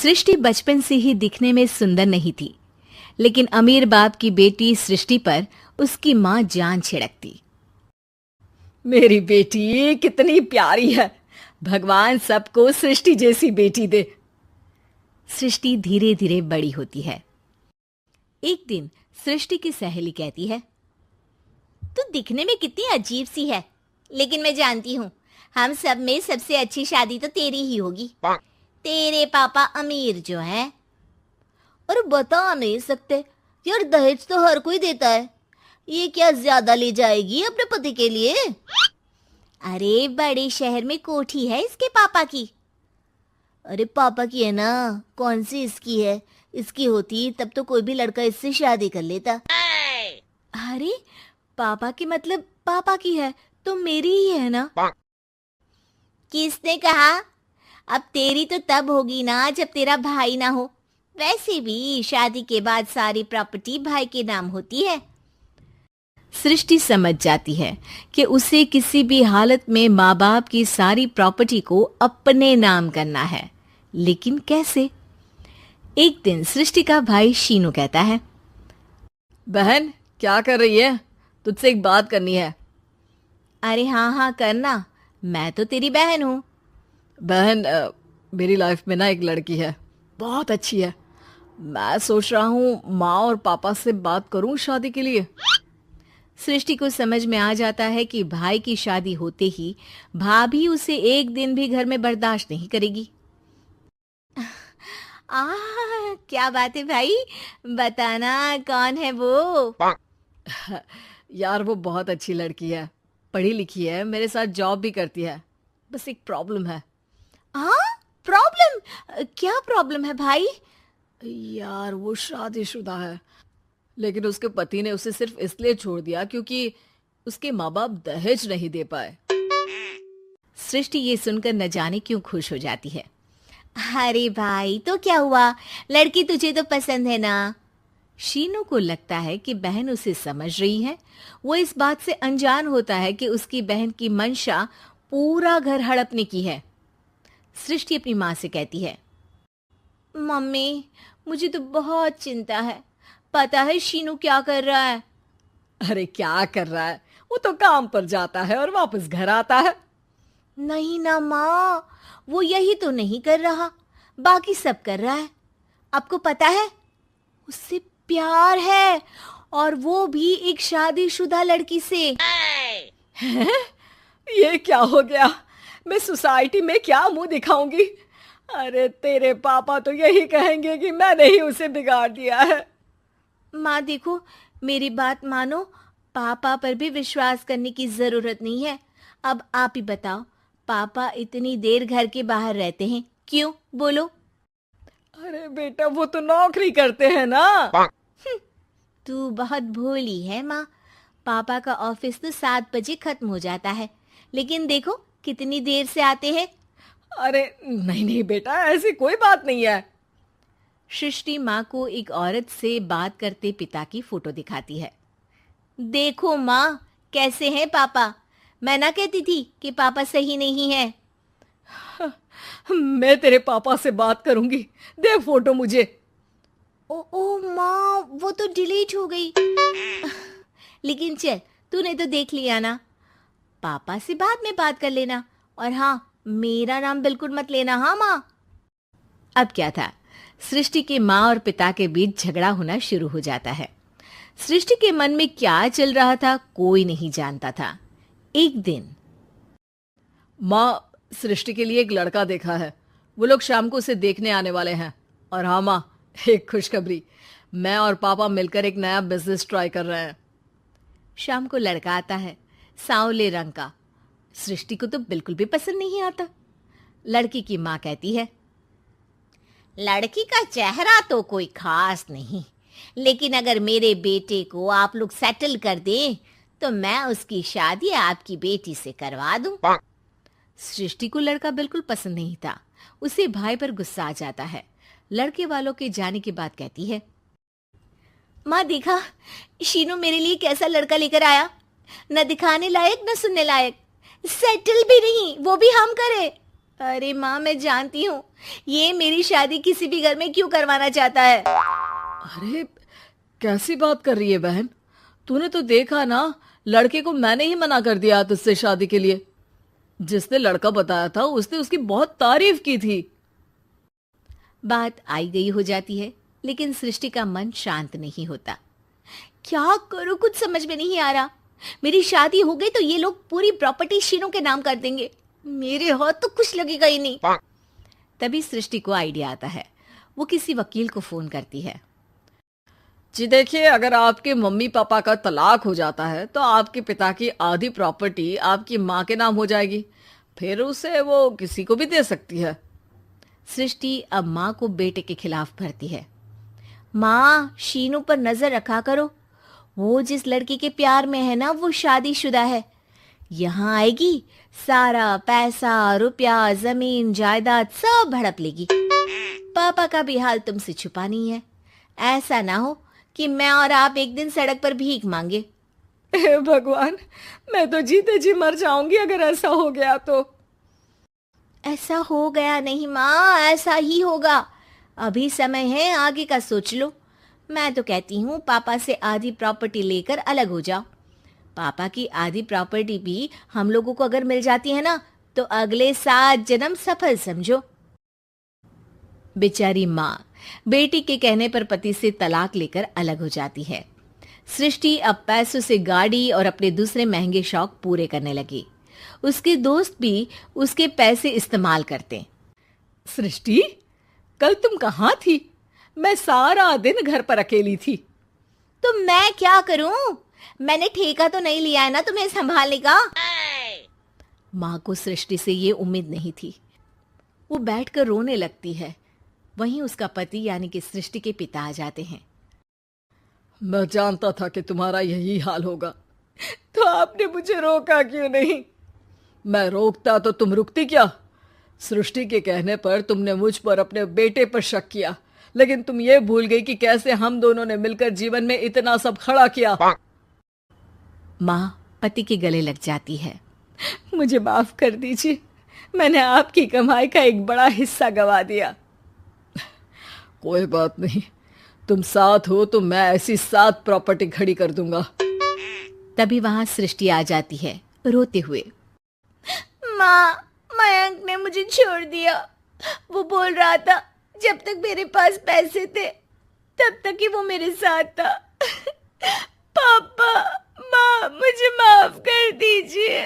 सृष्टि बचपन से ही दिखने में सुंदर नहीं थी, लेकिन अमीर बाप की बेटी सृष्टि पर उसकी माँ जान छिड़कती। मेरी बेटी कितनी प्यारी है, भगवान सबको सृष्टि जैसी बेटी दे। सृष्टि धीरे धीरे बड़ी होती है। एक दिन सृष्टि की सहेली कहती है, तू दिखने में कितनी अजीब सी है, लेकिन मैं जानती हूँ हम सब में सबसे अच्छी शादी तो तेरी ही होगी। तेरे पापा अमीर जो हैं। और बता नहीं सकते यार, दहेज तो हर कोई देता है, ये क्या ज्यादा ले जाएगी अपने पति के लिए? अरे बड़े शहर में कोठी है इसके पापा की। अरे पापा की है ना, कौन सी इसकी है? इसकी होती तब तो कोई भी लड़का इससे शादी कर लेता। अरे पापा की मतलब पापा की है तो मेरी ही है ना? किसने कहा? अब तेरी तो तब होगी ना जब तेरा भाई ना हो। वैसे भी शादी के बाद सारी प्रॉपर्टी भाई के नाम होती है। सृष्टि समझ जाती है कि उसे किसी भी हालत में माँ बाप की सारी प्रॉपर्टी को अपने नाम करना है, लेकिन कैसे? एक दिन सृष्टि का भाई शीनू कहता है, बहन क्या कर रही है? तुझसे एक बात करनी है। अरे हाँ हाँ करना, मैं तो तेरी बहन हूँ। बहन मेरी लाइफ में ना एक लड़की है, बहुत अच्छी है। मैं सोच रहा हूँ माँ और पापा से बात करूँ शादी के लिए। सृष्टि को समझ में आ जाता है कि भाई की शादी होते ही भाभी उसे एक दिन भी घर में बर्दाश्त नहीं करेगी। क्या बात है भाई, बताना कौन है वो? यार वो बहुत अच्छी लड़की है, पढ़ी लिखी है, मेरे साथ जॉब भी करती है। बस एक प्रॉब्लम है। प्रॉब्लम? क्या प्रॉब्लम है भाई? यार वो शादीशुदा है, लेकिन उसके पति ने उसे सिर्फ इसलिए छोड़ दिया क्योंकि उसके माँ बाप दहेज नहीं दे पाए। सृष्टि ये सुनकर न जाने क्यों खुश हो जाती है। अरे भाई तो क्या हुआ, लड़की तुझे तो पसंद है ना? शीनू को लगता है कि बहन उसे समझ रही है। वो इस बात से अनजान होता है कि उसकी बहन की मंशा पूरा घर हड़पने की है। सृष्टि अपनी माँ से कहती है, मम्मी मुझे तो बहुत चिंता है। पता है शीनू क्या कर रहा है? अरे क्या कर रहा है? वो तो काम पर जाता है और वापस घर आता है। नहीं ना माँ, वो यही तो नहीं कर रहा, बाकी सब कर रहा है। आपको पता है उससे प्यार है, और वो भी एक शादीशुदा लड़की से। ये क्या हो गया? मैं सोसाइटी में क्या मुंह दिखाऊंगी? अरे तेरे पापा तो यही कहेंगे कि मैंने ही उसे बिगाड़ दिया है। माँ देखो, मेरी बात मानो, पापा पर भी विश्वास करने की जरूरत नहीं है। अब आप ही बताओ, पापा इतनी देर घर के बाहर रहते हैं क्यों? बोलो। अरे बेटा वो तो नौकरी करते हैं ना। तू बहुत भोली है माँ। पापा का ऑफिस तो 7 बजे खत्म हो जाता है, लेकिन देखो कितनी देर से आते हैं। अरे नहीं नहीं बेटा, ऐसी कोई बात नहीं है। सृष्टि माँ को एक औरत से बात करते पिता की फोटो दिखाती है। देखो माँ कैसे हैं पापा, मैं ना कहती थी कि पापा सही नहीं है। मैं तेरे पापा से बात करूंगी, दे फोटो मुझे। ओ माँ, वो तो डिलीट हो गई। लेकिन चल, तूने तो देख लिया ना, पापा से बाद में बात कर लेना। और हाँ, मेरा नाम बिल्कुल मत लेना। हाँ माँ। अब क्या था, सृष्टि के माँ और पिता के बीच झगड़ा होना शुरू हो जाता है। सृष्टि के मन में क्या चल रहा था कोई नहीं जानता था। एक दिन, माँ सृष्टि के लिए एक लड़का देखा है, वो लोग शाम को उसे देखने आने वाले हैं। और हाँ माँ, एक खुशखबरी, मैं और पापा मिलकर एक नया बिजनेस ट्राई कर रहे हैं। शाम को लड़का आता है, सांवले रंग का। सृष्टि को तो बिल्कुल भी पसंद नहीं आता। लड़की की माँ कहती है, लड़की का चेहरा तो कोई खास नहीं, लेकिन अगर मेरे बेटे को आप लोग सेटल कर दें तो मैं उसकी शादी आपकी बेटी से करवा दूं। सृष्टि को लड़का बिल्कुल पसंद नहीं था। उसे भाई पर गुस्सा आ जाता है। लड़के वालों के जाने के बाद कहती है, माँ देखा शीनू मेरे लिए कैसा लड़का लेकर आया, न दिखाने लायक न सुनने लायक, सेटल भी नहीं, वो भी हम करे। अरे माँ, मैं जानती हूँ ये मेरी शादी किसी भी घर में क्यों करवाना चाहता है। अरे कैसी बात कर रही है बहन, तूने तो देखा ना, लड़के को मैंने ही मना कर दिया तुझसे शादी के लिए। जिसने लड़का बताया था उसने उसकी बहुत तारीफ की थी। बात आई गई हो जाती है, लेकिन सृष्टि का मन शांत नहीं होता। क्या करूँ, कुछ समझ में नहीं आ रहा। मेरी शादी हो गई तो ये लोग पूरी प्रॉपर्टी शीनू के नाम कर देंगे, मेरे हाथ तो कुछ लगेगा ही नहीं। तभी सृष्टि को आइडिया आता है। वो किसी वकील को फोन करती है। जी देखिए, अगर आपके मम्मी पापा का तलाक हो जाता है तो आपके पिता की आधी प्रॉपर्टी आपकी माँ के नाम हो जाएगी, फिर उसे वो किसी को भी दे सकती है। सृष्टि अब माँ को बेटे के खिलाफ भरती है। माँ, शीनू पर नजर रखा करो, वो जिस लड़की के प्यार में है ना वो शादीशुदा है। यहाँ आएगी, सारा पैसा रुपया जमीन जायदाद सब हड़प लेगी। पापा का भी हाल तुमसे छुपा नहीं है। ऐसा ना हो कि मैं और आप एक दिन सड़क पर भीख मांगे। हे भगवान, मैं तो जीते जी मर जाऊंगी अगर ऐसा हो गया तो। ऐसा हो गया नहीं माँ, ऐसा ही होगा। अभी समय है, आगे का सोच लो। मैं तो कहती हूँ पापा से आधी प्रॉपर्टी लेकर अलग हो जाओ। पापा की आधी प्रॉपर्टी भी हम लोगों को अगर मिल जाती है ना तो अगले 7 जन्म सफल समझो। बेचारी माँ बेटी के कहने पर पति से तलाक लेकर अलग हो जाती है। सृष्टि अब पैसों से गाड़ी और अपने दूसरे महंगे शौक पूरे करने लगी। उसके दोस्त भी उसके पैसे इस्तेमाल करते। सृष्टि, कल तुम कहाँ थी? मैं सारा दिन घर पर अकेली थी। तो मैं क्या करूं? मैंने ठेका तो नहीं लिया है ना तुम्हें संभालने का। माँ को सृष्टि से ये उम्मीद नहीं थी। वो बैठकर रोने लगती है। वहीं उसका पति यानी कि सृष्टि के पिता आ जाते हैं। मैं जानता था कि तुम्हारा यही हाल होगा, तो आपने मुझे रोका क्यों नहीं? मैं रोकता तो तुम रुकती क्या? सृष्टि के कहने पर तुमने मुझ पर अपने बेटे पर शक किया, लेकिन तुम ये भूल गई कि कैसे हम दोनों ने मिलकर जीवन में इतना सब खड़ा किया। माँ पति के गले लग जाती है। मुझे माफ कर दीजिए, मैंने आपकी कमाई का एक बड़ा हिस्सा गवा दिया। कोई बात नहीं, तुम साथ हो तो मैं ऐसी 7 प्रॉपर्टी खड़ी कर दूंगा। तभी वहां सृष्टि आ जाती है रोते हुए। माँ, मयंक ने मुझे छोड़ दिया। वो बोल रहा था जब तक मेरे पास पैसे थे तब तक ही वो मेरे साथ था। पापा, माँ, मुझे माफ कर दीजिए।